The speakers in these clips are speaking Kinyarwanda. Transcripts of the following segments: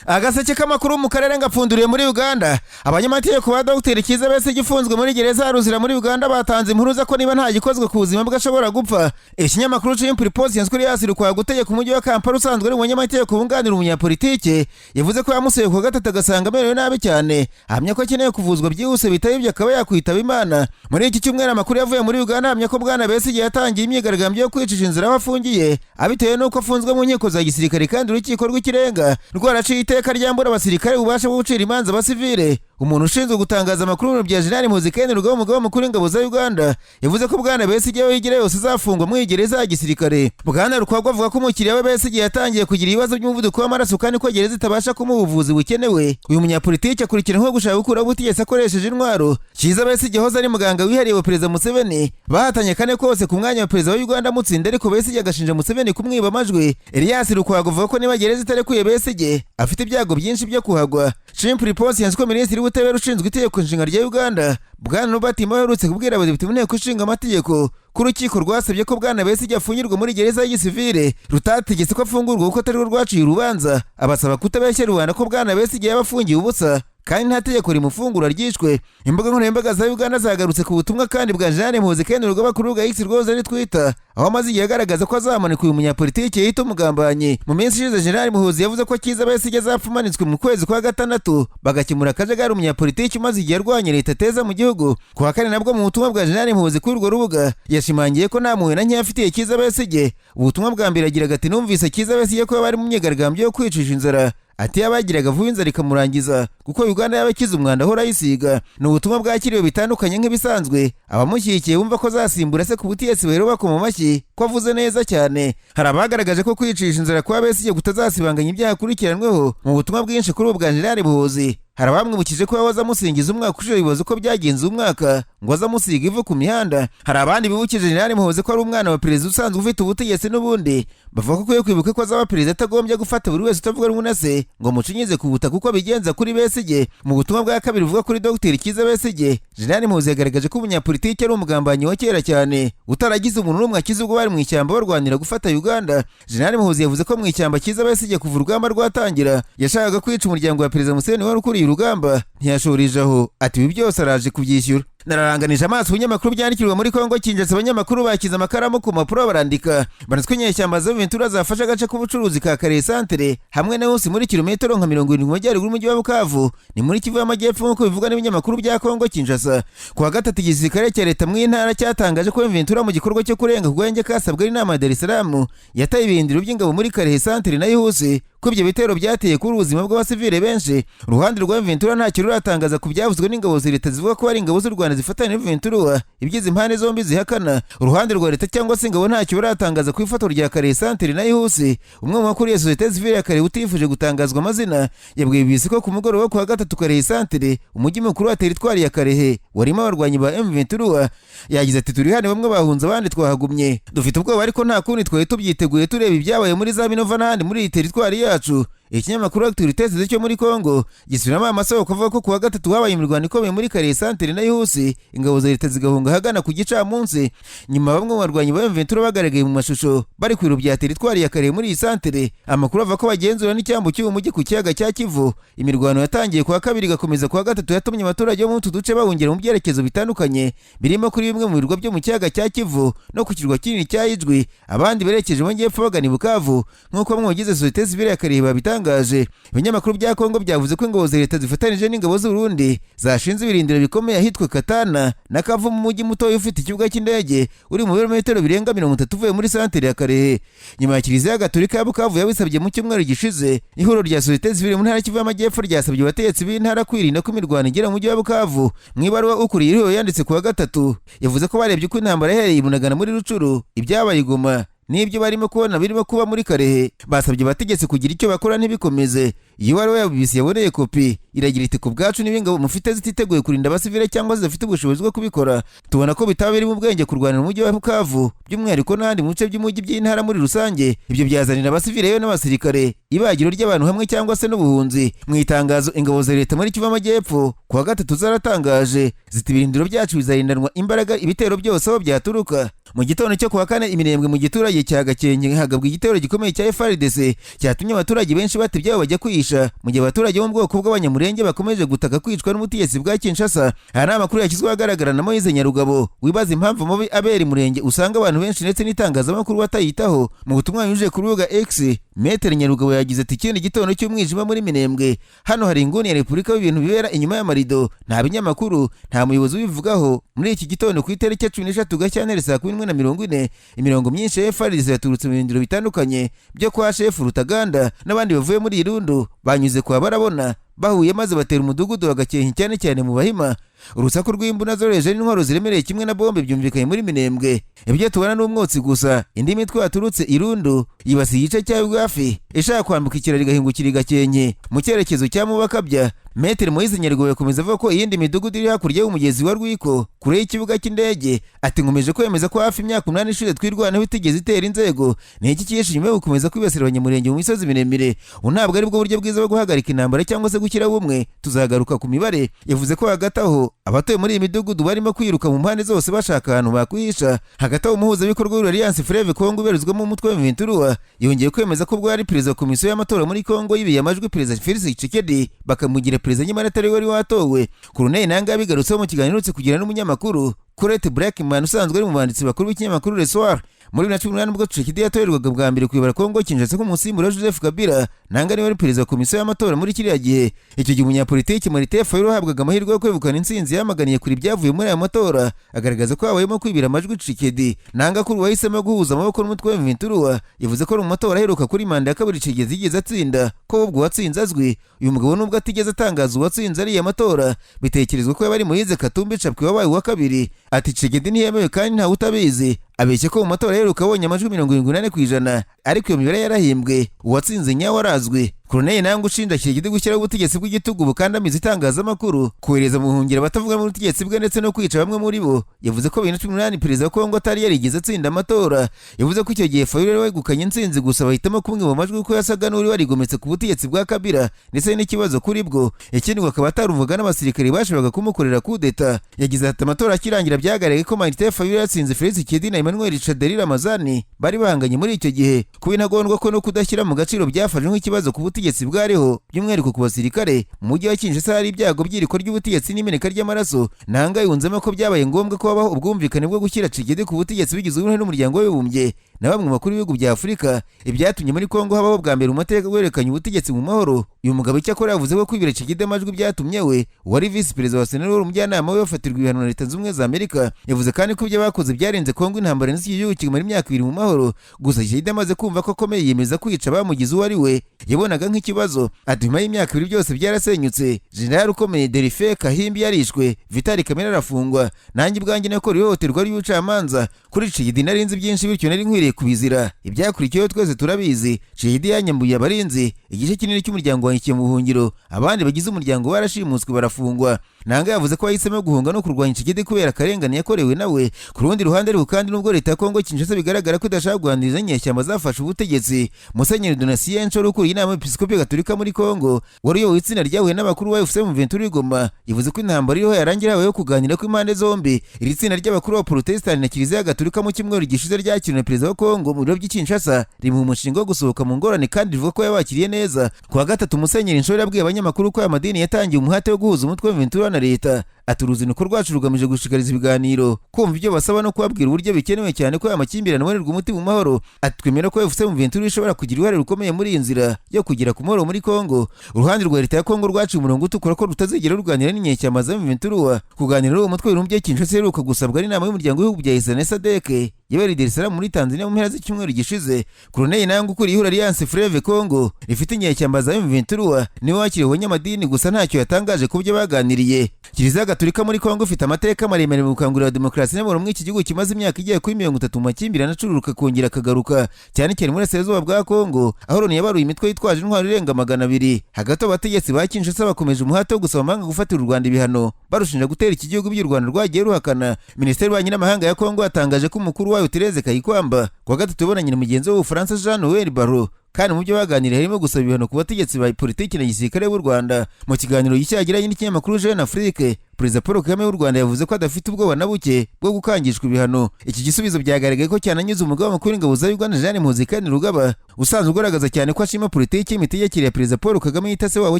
Agaseke k'amakuru mu karere ngapfunduriye muri Uganda. Abanyamategeko ba Dr. Kiza bese gifunzwe muri gereza Ruzira muri Uganda batanze impuruza ko niba nta gikozwe ku buzima bwashobora gupfa. Ikinyamakuru cy'Impulse yanswe yasirikwa gutegeka umujyi wa Kampala usanzwe ari umunyamategeko bunganira umunyapolitike yavuze ko yamusuye ku gatatu agasanga amerewe nabi cyane, ahamya ko akeneye kuvuzwa byihuse bitari ibyo akaba yakwitaba Imana. Muri iki cyumweru amakuru yavuye muri Uganda ahamya ko bwana bese yatangiye imyigaragambyo yo kwicisha inzira aho afungiye abitewe n'uko afunzwe mu nkiko za gisirikare kandi urukiko rw'ikirenga rwaraciye iteka ryambura abasirikare ubasha bwo gucira imanza abasivile. Umuntu ushinzwe gutangaza amakuru mu bya Jenerali Muzikeni Rugaba umugaba mukuru w'ingabo za Uganda yavuze ko bwana Besigye yigire yose azafungwa mu gereza ya gisirikare. Bwana Rukwagwa avuga ko umukiriya we Besigye yatangiye kugira ibibazo by'umuvuduko w'amaraso kandi ko gereza itabasha kumuha ubuvuzi bukenewe. Uyu munyapolitike akurikiranyweho gushaka gukura ubutegetsi akoresheje intwaro. Kiza Besigye hoza ari muganga wihariye wa Perezida Museveni bahatanye kane kose ku mwanya wa Perezida wa Uganda mutsinda, ariko Besigye agashinja Museveni kumwiba amajwi. Elias Rukwagwa avuga ko niba gereza itarekuye Besigye afite ibyago byinshi byo kuhagwa. Impulse yanswe Minisitiri w'Ubutabera ushinzwe itegeko nshinga rya Uganda bwana Robert aherutse kubwira abadepite mu nteko ishinga amategeko ko urukiko rwasabye ko bwana Besigye afungirwa muri gereza y'igisivile rutategetse ko afungurwa kuko atari rwo rwaciye urubanza. Abasaba kutabeshya rubanda ko bwana Besigye yaba afungiye ubusa kandi nta tegeko rimufungura ryishwe. Imbuga nkoranyambaga za Uganda zagarutse ku butumwa kandi bwa Jenerali Muzikeni Rugaba kuri rubuga X rwose ari Twitter, aho amaze igihe agaragaza ko azamanika uyu munyapolitike yita umugambanyi. Mu minsi ishize Jenerali Muhuzi yavuze ko Kiza Besigye azapfumanitswe mu kwezi kwa gatandatu bagakemura akajagari umunyapolitike umaze igihe arwanya leta ateza mu gihugu. Ku wa kane nabwo mu butumwa bwa Jenerali Muhuzi kuri urwo rubuga yashimangiye ko nta muhwe na nke afitiye Kiza Besigye. Ubutumwa bwa mbere agira ati numvise Kiza Besigye ko bari mu myigaragambyo yo kwicisha inzara, ati yabagiraga vuba inzara ikamurangiza kuko Uganda yabakiza umwanda ahora ayisiga. Ni ubutumwa bwakiriwe bitandukanye nk'ibisanzwe, abamushyigikiye bumva ko zasimbura se ku butegetsi bahera bakoma amashyi ko avuze neza cyane. Hari abagaragaje ko kwicisha inzara kwa Besigye kutazasibanganya ibyaha akurikiranweho. Mu butumwa bwinshi kuri ubu bwa Jenerali Muhuzi hari abamwibukije ko yahoze amusingiza umwaka ushize bibaza uko byagenze umwaka ngo azamusiga ivu ku mihanda. Hari abandi bibukije Jenerali Muhuzi ko ari umwana wa perezida usanzwe ufite ubutegetsi n'ubundi bavuga ko akwiye kwibuka ko azaba perezida atagombye gufata buri wese utavuga rumwe na se ngo mucinyize ku butaka uko bigenza kuri Besigye. Mu butumwa bwa kabiri buvuga kuri Dr. Kiza Besigye, Jenerali Muhuzi yagaragaje ko umunyapolitike ari umugambanyi wa kera cyane utaragize umuntu n'umwe akize ubwo bari mu ishyamba barwanira gufata Uganda. Jenerali Muhuzi yavuze ko mu ishyamba Kiza Besigye kuva urugamba rwatangira yashakaga kwica umuryango wa Perezida Museveni wari ukuriye urugamba, ntiyashorije aho ati ibi byose araje kubyishyura. Nararanganije amaso ibinyamakuru byandikirwa muri Kongo Kinshasa. Abanyamakuru bakiza amakaramu ku mpapuro barandika banitswe inyeshyamba za Ventura zafashe agace k'ubucuruzi ka Kalehe Centre hamwe na hose muri kilometero nka 70 mu majyaruguru y'umujyi wa Bukavu ni muri Kivu y'Amajyepfo nk'uko bivugwa n'ibinyamakuru bya Kongo Kinshasa. Ku wa gatatu igisirikare cya leta mu ntara cyatangaje ko Ventura mu gikorwa cyo kurenga kugwenge kasabwe n'inama ya Dar es Salaam yataye ibindiro by'ingabo muri Kalehe Centre na hose ko ibyo bitero byateye kuri ubuzima bw'abasivile benshi. Uruhande rwa Ventura nta kintu ruratangaza ku byavuzwe n'ingabo za leta zivuga ko ari ingabo z'u Rwanda zifatanya na Ventura, ibyizi impande zombi zihakana. Uruhande rwa leta cyangwa se ingabo ntacyo baratangaza ku ifatwa rya Kalehe Centre na hose. Umwe mu bakuru ya societe civile ya Kalehe utifuje gutangazwa amazina yabwiye BBC ko ku mugoroba wo ku wa gatatu Kalehe Centre umujyi mukuru wa teritwari ya Kalehe warimo abarwanyi ba Ventura. Yagize ati turi hano bamwe bahunze abandi twahagumye, dufite ubwoba ariko nta kundi twari tubyiteguye tureba ibyabaye muri za Minova n'ahandi muri iyi teritwari yacu. Ikinyamakuru Actualités cyo muri Kongo gisubiramo amasoko kuvuga ko kuwa gatatu habaye imirwano ikomeye muri Kalehe Centre na hose, ingabo za leta zigahunga hagana ku gicamunsi. Nyuma bamwe mu barwanyi ba Ventura bagaragaye mu mashusho bari ku biro bya teritwari ya Kalehe muri iyi centre. Amakuru avuga ko bagenzura n'icyambu cy'uwo mujyi ku kiyaga cya Kivu. Imirwano yatangiye kuwa kabiri gakomeza kuwa gatatu yatumye abaturage bo mu tuduce bahungira mu byerekezo bitandukanye birimo kuri bimwe mu birwa byo mu kiyaga cya Kivu no ku kirwa kinini cya Ijwi. Abandi berekeje mu Majyepfo bagana i Bukavu nk'uko bamwe bagize societe civile ya Kalehe babitangaje. Ibinyamakuru bya Kongo byavuze ko ingabo za leta zifatanije n'ingabo z'u Burundi zashinze ibirindiro bikomeye ahitwa Katana na Kavu mu mujyi muto ufite ikibuga cy'indege uri mu birometero birenga 30 uvuye muri centre ya Kalehe. Nyuma ya Kiliziya Gatolika ya Bukavu yabisabye mu cyumweru gishize, ihuriro rya societe civile mu ntara Kivu y'Amajyepfo ryasabye abategetsi b'intara kwirinda ko imirwano igera mu mujyi wa Bukavu. Mu ibaruwa ukuriye ihuriro yanditse ku wa gatatu yavuze ko barebye uko intambara yahereye Bunagana muri Rucuru, ibyabaye Goma n'ibyo barimo kubona birimo kuba muri Kalehe. Basabye abategetsi kugira icyo bakora ntibikomeze. Iyo wari ya BBC yaboneye kopi iragira iti ku bwacu n'ibingabo mufite zititeguye kurinda abasivile cyangwa zidafite ubushobozi bwo kubikora, tubona ko bitaba biri mu bwenge kurwanira umujyi wa Bukavu by'umwihariko n'ahandi mu bice by'umujyi by'intara muri rusange. Ibyo byazanira abasivile yo n'abasirikare ibagiro ry'abantu hamwe cyangwa se n'ubuhunzi. Mu itangazo ingabo za leta muri Kivu y'Amajyepfo ku wa gatatu zaratangaje ziti ibirindiro byacu bizarindanwa imbaraga ibitero byose aho byaturuka. Mu gitondo cyo kuwa kane imirembwe mu giturage cya Gakenke hagabwa igitero gikomeye cya FARDC cyatumye abaturage benshi bata ibyabo bajya kwihisha kwihisha mu gihe abaturage bo mu bwoko bw'abanyamurenge bakomeje gutaka kwicwa n'ubutegetsi bwa Kinshasa. Hari amakuru yashyizwe ahagaragara na Moise Nyarugabo wibaza impamvu amabi abera Murenge usanga abantu benshi ndetse n'itangazamakuru batayitaho. Mu butumwa yanyujije ku rubuga X, Maître Nyarugabo yagize ati ikindi gitondo cy'umwijima muri Minembwe, hano hari inguni ya Repubulika y'ibintu bibera inyuma y'amarido, nta binyamakuru, nta muyobozi ubivugaho. Muri iki gitondo ku itariki ya 13 Gashyantare saa 11:40 imirongo myinshi ya FARDC yaturutse mu bindiro bitandukanye byo kwa Chef Rutaganda n'abandi bavuye muri Irundo banyuze kwa Barabona bahuye maze batera umudugudu bagakenke cyane cyane mu Bahima. Urusaku rw'imbunda zoroheje n'intwaro ziremereye kimwe na bombe byumvikanye muri Minembwe. Ibyo tubona n'umwotsi gusa. Indi mitwe yaturutse Irundo yibasiye igice cya Bugafi ishaka kwambuka ikiraro igahingukira igakenke mu cyerekezo cya Mubakabya. Maître Moise Nyarugabo yakomeza avuga ko iyindi midugudu iri hakurya y'umugezi wa Rwiko kure y'ikibuga cy'indege. Ati nkomeje kwemeza ko hafi imyaka 8 ishize twirwanaho itigeze itera inzego. Ni iki cyishe nyuma yo gukomeza kwibasira abanyamurenge mu misozi miremire. Ntabwo ari bwo buryo bwiza bwo guhagarika intambara cyangwa se gukira bumwe. Tuzagaruka ku mibare. Yavuze ko hagataho abatuye muri iyi midugudu barimo kwiruka mu mpande zose bashaka ahantu bakwihisha. Hagataho umuhuzabikorwa w'Alliance Fleuve Congo uberezwamo umutwe wa M23 yongeye kwemeza ko bwari perezida wa komisiyo y'amatora muri Congo yibiye amajwi perezida Felix Tshisekedi bakamugira perezida nyamara atari wari watowe. Colonel Nanga bigarutseho mu kiganiro cyo kugira n'umunyamakuru Colette Blackman usanzwe ari mu banditsi bakuru b'ikinyamakuru Le Soir. Muri 2018 ubwo Tshisekedi yatorerwaga bwa mbere kuyobora Congo Kinshasa nk'umusimbura Joseph Kabila, Nanga niwe wari perezida wa komisiyo y'amatora muri kiriya gihe. Icyo gihe umunyapolitiki Martin Fayulu uhabwaga amahirwe yo kwegukana intsinzi yamaganiye kuri ibyavuye muri aya matora, agaragaza ko habayemo kwibira amajwi Tshisekedi. Nanga kuri wahisemo guhuza amaboko n'umutwe wa M23 yavuze ko mu matora aheruka kuri manda ya kabiri Tshisekedi yigeze atsinda, ko ubwo watsinze azwi. Uyu mugabo nubwo atigeze atangaza uwatsinze ari amatora, bitekerezwa ko yabari Moise Katumbi Chapwe wabaye uwa kabiri. Ati Tshisekedi ntiyemewe kandi nta utabizi. Abeshye ko mu matora aheruka abonye amajwi 78%, ariko iyo mibare yarahimbwe. Uwatsinze nyawe arazwi. Colonel Nanga ushinja Tshisekedi gushyiraho ubutegetsi bw'igitugu bukandamiza itangazamakuru, kohereza mu buhungiro batavuga mu butegetsi bwe ndetse no kwica bamwe muri bo. Yavuze ko 2018 perezida wa Kongo atari yarigeze atsinda amatora. Yavuze ko icyo gihe Fayulu wegukanye intsinzi gusa bahitamo kumwe mu majwi ko yasaga n'uri warigometse ku butegetsi bwa Kabila ndetse n'ikibazo kuri bwo. Ikindi ngo akaba ataruvuga n'abasirikare bashoboraga kumukorera kudeta. Yagize ati amatora akirangira byagaragaye ko Martin Fayulu yatsinze Felix Tshisekedi na Emmanuel Tshadari Ramazani bari bahanganye muri icyo gihe. Kuba intagondwa ko no kudashyira mu gaciro byafashe nk'ikibazo ku butegetsi bwariho, by'umwihariko ku basirikare. Mu mujyi wa Kinshasa hari ibyago by'iriko ry'ubutegetsi n'imeneka ry'amaraso. Nanga yunzemo ko byabaye ngombwa ko habaho ubwumvikane bwo gushyira Tshisekedi ku butegetsi bigizwe uruhare n'umuryango w'abibumbye na bamwe mu bakuru b'ibihugu bya Afurika. Ibyatumye muri Kongo habaho bwa mbere umateka gwerekanye ubutegetsi mu mahoro. Uyu mugabo icyakora yavuze ko kwibira Tshisekedi amajwi byatumye we wari vice perezida wa Senate umujyanama we bafatirwa ibihano na Leta z'Ubumwe za Amerika. Yavuze kandi ko ibyo bakoze byarenze Kongo intambara n'iki gihugu kigumara imyaka 2 mu mahoro. Gusa Tshisekedi amaze kumva ko akomeye yemeza kwica bamugize uwo ari we yabonaga nk'ikibazo. Ati nyuma y'imyaka 2 byose byarasenyutse. General ukomeye Derife Kahimbi yarishwe, Vitali Kamere arafungwa. Nanjye bwanjye nakora ihohoterwa ry'ubucamanza kuri Tshisekedi narinzi byinshi bityo nari nkwiriye kubizira. Ibyakurikiyeho twese turabizi. Tshisekedi yanyambuye abarinzi, igice kinini cy'umuryango wanyikiye mu buhungiro, abandi bagize umuryango barashimuswe barafungwa. Nanga yavuze ko yahisemo guhunga no kurwanya Tshisekedi kubera akarengane yakorewe nawe. Ku rundi ruhande ariko kandi nubwo Leta ya Kongo Kinshasa bigaragara ko idashaka guhaniriza inyeshyamba zafashe ubutegetsi, Musenyeri Donatien Nshoro ukuriye inama y'Episkopi Gatolika muri Kongo wari uyoboye itsinda ryahuye n'abakuru ba FC mu M23 Goma, yavuze ko intambara iriho yarangira habayeho kuganira ko impande zombi. Iri tsinda ry'abakuru ba Protestant na Kiliziya Gatolika mu cyumweru gishize ryakiriwe na perezida wa Kongo mu biro by'Kinshasa rimuha umushinga wo gusohoka mu ngorane kandi rivuga ko yabakiriye neza. Ku wa gatatu Musenyeri Nshoro yabwiye abanyamakuru ko amadini yatangiye umuhate wo guhuza umutwe wa M23 na Leta. Ati uruzinduko rwacu rugamije gushikariza ibiganiro, kumva ibyo basaba no kubabwira uburyo bikenewe cyane ko amakimbirane abonerwa umuti mu mahoro. Ati twemera ko FC M23 ishobora kugira uruhare rukomeye muri iyi nzira yo kugera ku mahoro muri Kongo. Uruhande rwa Leta ya Kongo rwaciye umurongo utukura ko rutazigera ruganira n'inyeshyamba za M23. Kuganira uwo mutwe w'irumye Kinshasa heruka gusabwa n'inama y'umuryango w'ibihugu bya Israel SADC yabereye Dar es Salaam muri Tanzania mu mpera z'icyumweru gishize. Colonel Nanga ukuriye Alliance Fleuve Congo rifite inyeshyamba za M23 niwe wakiriye abanyamadini gusa ntacyo yatangaje ku byo baganiriye. Kiliziya Gatolika muri Kongo ifite amateka maremare mu gukangurira demokarasi n'amahoro muri iki gihugu kimaze imyaka igiye kuri 30 mu makimbirane acururuka kongera akagaruka, cyane cyane muri Burasirazuba bwa Kongo aho Loni yabaruye imitwe yitwaje intwaro irenga 200. Hagati abategetsi ba Kinshasa bakomeje umuhate wo gusaba amahanga gufatira u Rwanda ibihano barushinja gutera iki gihugu by'u Rwanda rwagiye ruhakana. Minisiteri y'Ububanyi n'Amahanga ya Kongo yatangaje ko umukuru wayo Therese Kayikwamba ku wa gatatu yabonanye na mugenzi we w'Ubufaransa Jean Noel Barrot kandi mu byo baganiriye harimo gusaba ibihano ku bategetsi ba politiki na gisirikare b'u Rwanda. Mu kiganiro cyagiranye n'ikinyamakuru Jeune Afrique, Perezida Paul Kagame w'u Rwanda yavuze ko adafite ubwoba na buke bwo gukangishwa ibihano. Iki gisubizo byagaragaye ko cyananyuze umugaba mukuru w'ingabo za Uganda Jean Muzikani Rugaba, usanzwe ugaragaza cyane ko ashima politiki y'imitegekere ya Perezida Paul Kagame yitase wabo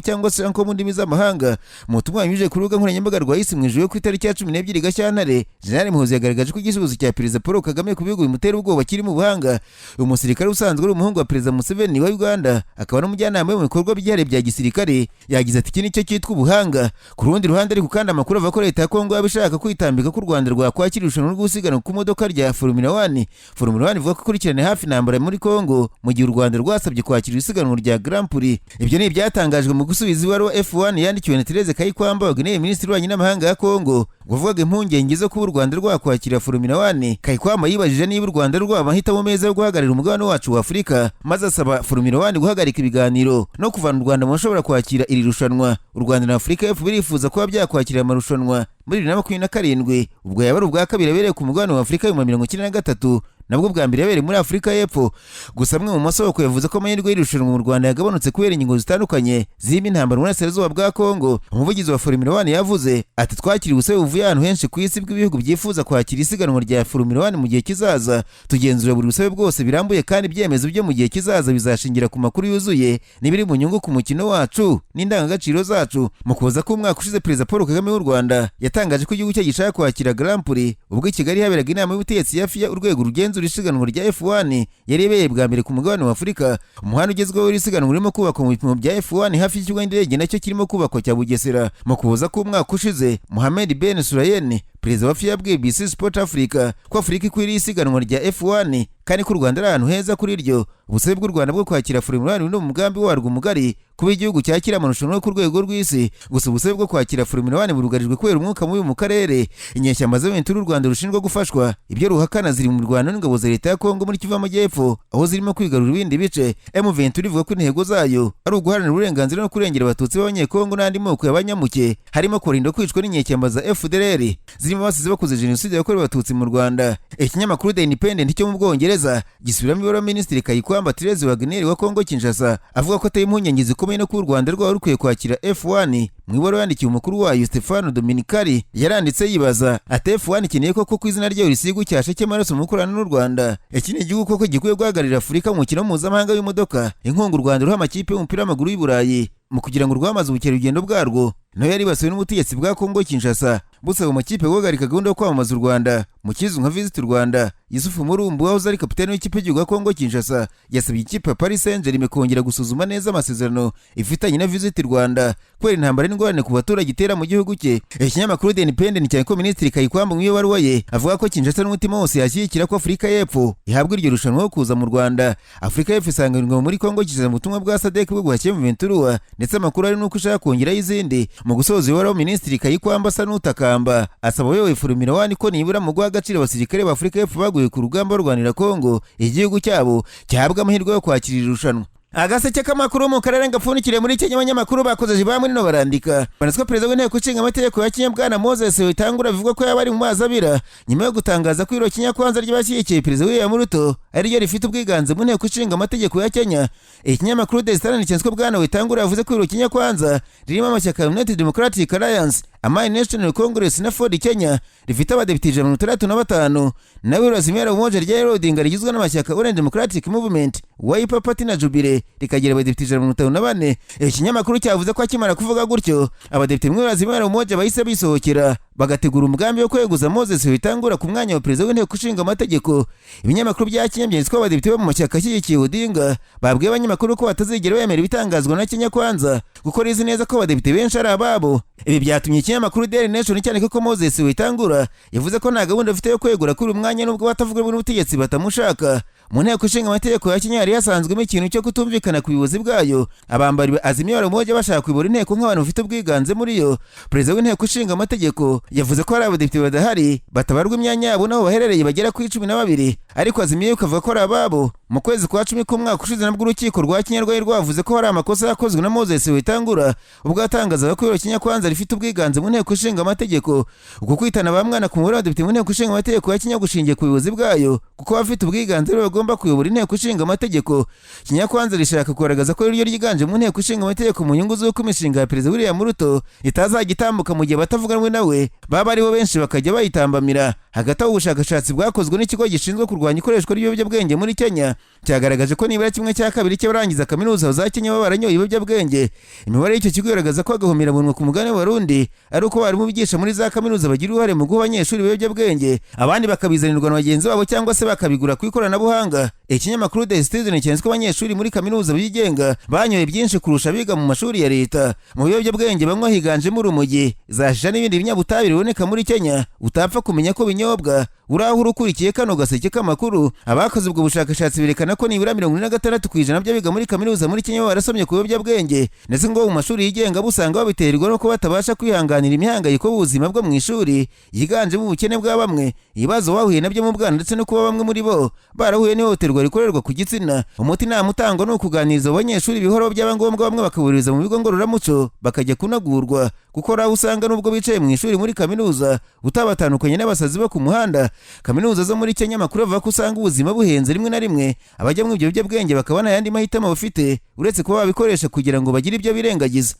cyangwa se anko mu ndimi z'amahanga. Mu butumwa yanyujije ku rubuga nkoranyambaga rwa X mu ijoro ku itariki ya 12 Gashyantare, Jean Muzi yagaragaje ko igisubizo cya Perezida Paul Kagame ku bihugu bimutera ubwoba kiri mu buhanga. Uyu musirikare usanzwe ari umuhungu wa Perezida Museveni wa Uganda, akaba n'umujyanama mu bikorwa byihariye bya gisirikare, yagize ati iki nicyo cyitwa ubuhanga. Ku rundi ruhande ariko kandi amakuru avuga ko leta ya Kongo yabishaka kwitambika ku Rwanda rwakwakira irushanwa rwo gusiganwa ku modoka rya Formula 1. Formula 1 ivuga ko ikurikirana hafi intambara muri Kongo, mu gihe u Rwanda rwasabye kwakira isiganwa rya Grand Prix. Ibyo ni ibyatangajwe mu gusubiza ibaruwa F1 yandikiwe na Therese Kayikwamba, wageneye minisitiri w'ububanyi n'amahanga ya Kongo, wavugaga impungenge zo kuba u Rwanda rwakwakira Formula 1. Kayikwamba yibajije niba u Rwanda rwabahitamo meza yo guhagararira umugabane wacu wa Afurika, maze asaba Formula 1 guhagarika ibiganiro no kuvana u Rwanda mu bashobora kwakira iri rushanwa. U Rwanda na Afurika y'Epfo birifuza kuba byakwakira amarushanwa muri 2027, ubwo yaba ari ubwa kabiri yabereye ku mugabane wa Afurika mu 1993, nabwo bwa mbere yabereye muri Afurika y'Epfo. Gusa amwe mu masoko yavuze ko amahirwe y'irushanwa mu Rwanda yagabanutse kubera ingingo zitandukanye zirimo intambara mu burasirazuba bwa Kongo. Umuvugizi wa Formula 1 yavuze ati twakiriye ubusabe buvuye ahantu henshi ku isi bw'ibihugu byifuza kwakira isiganwa rya Formula 1 mu gihe kizaza. Tugenzura buri busabe bwose birambuye, kandi ibyemezo byo mu gihe kizaza bizashingira ku makuru yuzuye n'ibiri mu nyungu ku mukino wacu n'indangagaciro zacu. Mu kuza k'umwaka ushize, Perezida Paul Kagame w'u Rwanda yatangaje ko igihugu cye gishaka kwakira Grand Prix, ubwo i Kigali haberaga inama y'ubutegetsi ya FIA, urwego rugenzura isiganwa rya F1 yarebeye bwa mbere ku mugabane wa Afurika. Umuhanda ugezweho w'isiganwa urimo kubakwa mu bipimo bya F1 hafi y'ikigo cy'indege nacyo kirimo kubakwa cya Bugesera. Mu kuza k'umwaka ushize, Mohamed Ben Sulayem, perezida wa FIA, yabwiye BBC Sport Africa ko Afurika ikwiriye isiganwa rya F1 kandi ko u Rwanda ari ahantu heza kuri ryo. Ubusabe bw'u Rwanda bwo kwakira Formula 1 no mu mugambi warwo mugari kuba igihugu cyakira amarushanwa ku rwego rw'isi. Gusa ubusabe bwo kwakira Formula 1 burugarijwe kubera umwuka mubi mu karere. Inyeshyamba z'abentura u Rwanda rushinjwa gufashwa, ibyo ruhakana ziri mu Rwanda n'ingabo za leta ya Kongo muri Kivu y'Amajyepfo, aho zirimo kwigarura ibindi bice. M23 ivuga ko intego zayo ari uguharanira uburenganzira no kurengera abatutsi b'abanyekongo n'andi moko y'abanyamuke, harimo kurinda kwicwa n'inyeshyamba za FDLR zirimo basize bakoze jenoside yakorewe abatutsi mu Rwanda. Ikinyamakuru The Independent cyo mu Bwongereza gisubiramo ibaruwa Minisitiri Kayikwamba Therese wa Kongo Kinshasa, avuga ko ateye impungenge zikomeye no ku Rwanda rwaba rukwiye kwakira F1. Mu ibaruwa yandikiye umukuru wayo Stefano Dominicali, yaranditse yibaza ati F1 ikeneye koko ku izina ryayo risiga icyasha cy'amaraso mu gukorana n'u Rwanda. Iki ni igihugu koko gikwiye guhagararira Afurika mu mukino mpuzamahanga w'imodoka. Inkunga u Rwanda ruha amakipe y'umupira w'amaguru y'i Burayi mu kugira ngo rwamaze ubukerarugendo bwarwo, nayo yaribasiwe n'ubutegetsi bwa Kongo Kinshasa busaba amakipe guhagarika gahunda yo kwamamaza u Rwanda mu kizwi nka Visit Rwanda. Yusufu Murumbu, wahoze ari kapiteni w'ikipe y'igihugu ya Kongo Kinshasa, yasabye ikipe ya Paris Saint-Germain kongera gusuzuma neza amasezerano ifitanye na Visit Rwanda kubera intambara n'ingorane ku baturage itera mu gihugu cye. Ikinyamakuru The Independent cyane ko Minisitiri Kayikwamba mu ibaruwa ye avuga ko Kinshasa n'umutima wose yashyigikira ko Afurika y'Epfo ihabwa iryo rushanwa yo kuza mu Rwanda. Afurika y'Epfo isanganirwa muri Kongo Kinshasa mu butumwa bwa SADC bwo guhashya M23, ndetse amakuru ari nuko ishaka kongeraho izindi. Mu gusoza ibaruwa, Minisitiri Kayikwamba asa n'utakamba asaba abayoboye Formula 1 ko nibura mu guha agaciro abasirikare ba Afurika y'Epfo baguye ku rugamba barwanira Kongo, igihugu cyabo cyahabwa amahirwe yo kwakira irushanwa. Agaseke k'amakuru mu karere ngapfunikire muri Kenya. Abanyamakuru bakoze bamwe no barandika banaswa perezida w'inteko ishinga amategeko ya Kenya Bwana Moses Wetangula bivuga ko yabari mu mazi abira nyuma yo gutangaza ko iro Kenya kwanza ry'abashyigikiye perezida William Ruto ari ryo rifite ubwiganze mu nteko ishinga amategeko ya Kenya. Ikinyamakuru The Standard cyenswe Bwana Wetangula yavuze ko iro Kenya kwanza ririmo amashyaka United Democratic Alliance, Amani National Congress na Ford Kenya rifite abadepite 135, nawe Razimira Umoja rya Odinga rigizwe n'amashyaka Orange Democratic Movement, Wiper Party na Jubilee rikagira abadepite 54. Ikinyamakuru cyavuze ko akimara kuvuga gutyo abadepite mwe Razimira Umoja bahise bisohokera bagategura umugambi wo kweguza Moses Wetangula ku mwanya wa perezida w'inteko ishinga amategeko. Ibinyamakuru bya Kenya byanditse ko abadepite bo mu mashyaka ashyigikiye Odinga babwiye abanyamakuru ko batazigera bemera ibitangazwa na Kenya kwanza kuko rizi neza ko abadepite benshi ari ababo. Ibi byatumye ikinyamakuru Daily Nation cyane ko Moses Wetangula yavuze ko nta gahunda afite yo kwegura kuri umwanya nubwo batavuga n'ubutegetsi batamushaka. Mu nteko ishinga amategeko ya Kenya yari yasanzwemo ikintu cyo kutumvikana ku buyobozi bwayo, abambari Azimio Umoja bashaka kuyobora inteko nk'abantu bafite ubwiganze muri yo. Perezida w'inteko ishinga amategeko yavuze ko hari abadepite badahari batabarwa imyanya yabo n'aho baherereye bagera ku 12, ariko Azimio ukavuga ko ari ababo. Mu kwezi kwa 10 k'umwaka ushize nabwo urukiko rwa Kenya rwari rwavuze ko hari amakosa yakozwe na Moses Wetangula ubwo yatangazaga ko iro Kenya kwanza rifite ubwiganze mu nteko ishinga amategeko. Uko kwitana bamwana ku mubare w'abadepite mu nteko ishinga amategeko ya Kenya gushingiye ku buyobozi bwayo kuko bafite ubwiganze rigomba kuyobora inteko ishinga amategeko. Kinyakwanza rishaka kugaragaza ko ryo ryiganje mu nteko ishinga amategeko mu nyungu z'uko imishinga ya Perezida William Ruto itazajya itambuka mu gihe batavuganwe nawe baba aribo benshi bakajya bayitambamira. Hagati aho ubushakashatsi bwakozwe n'ikigo gishinzwe kurwanya ikoreshwa ry'ibiyobyabwenge muri Kenya cyagaragaje ko nibura 1/2 cy'abarangiza kaminuza za Kenya baba baranyoye ibiyobyabwenge. Imibare y'icyo kigo igaragaza ko agahumira bunwa ku mugani wa Burundi ari uko bari mu bigisha muri za kaminuza bagira uruhare mu guha abanyeshuri ibiyobyabwenge, abandi bakabizanirwa na bagenzi babo cyangwa se bakabigura ku ikoranabuhanga. Ikinyamakuru The Citizen cyanditse ko abanyeshuri muri kaminuza bigenga banyoye byinshi kurusha abiga mu mashuri ya leta. Mu biyobyabwenge banywa higanjemo urumogi, zashisha n'ibindi binyabutabire biboneka muri Kenya utapfa kumenya ko binyobwa. Uraho urukurikiye kano gaseke k'amakuru, abakoze ubwo bushakashatsi berekana ko nibura 46% by'abiga muri kaminuza muri Kenya barasomye ku biyobyabwenge, ndetse ngo mu mashuri yigenga busanga babiterwa no ko batabasha kwihanganira imihangayiko y'ubuzima bwo mu ishuri yiganjemo ubukene bwa bamwe, ibibazo bahuye nabyo mu bwana, ndetse no kuba bamwe muri bo barahuye n'ihohoterwa rikorerwa ku gitsina. Umuti nta mutango ni ukuganiriza abanyeshuri bihoro byaba ngombwa, bamwe bakaburiza mu bigo ngororamuco bakajya kunagurwa, kuko raho usanga nubwo bicaye mu ishuri muri kaminuza utabatandukanye n'abasazi bo ku muhanda. Kaminuza zo muri Kenya makuru avuga ko usanga ubuzima buhenze, rimwe na rimwe abajya mu ibyo biyobyabwenge bakabona ayandi mahitamo bafite uretse kuba babikoresha kugira ngo bagire ibyo birengagiza.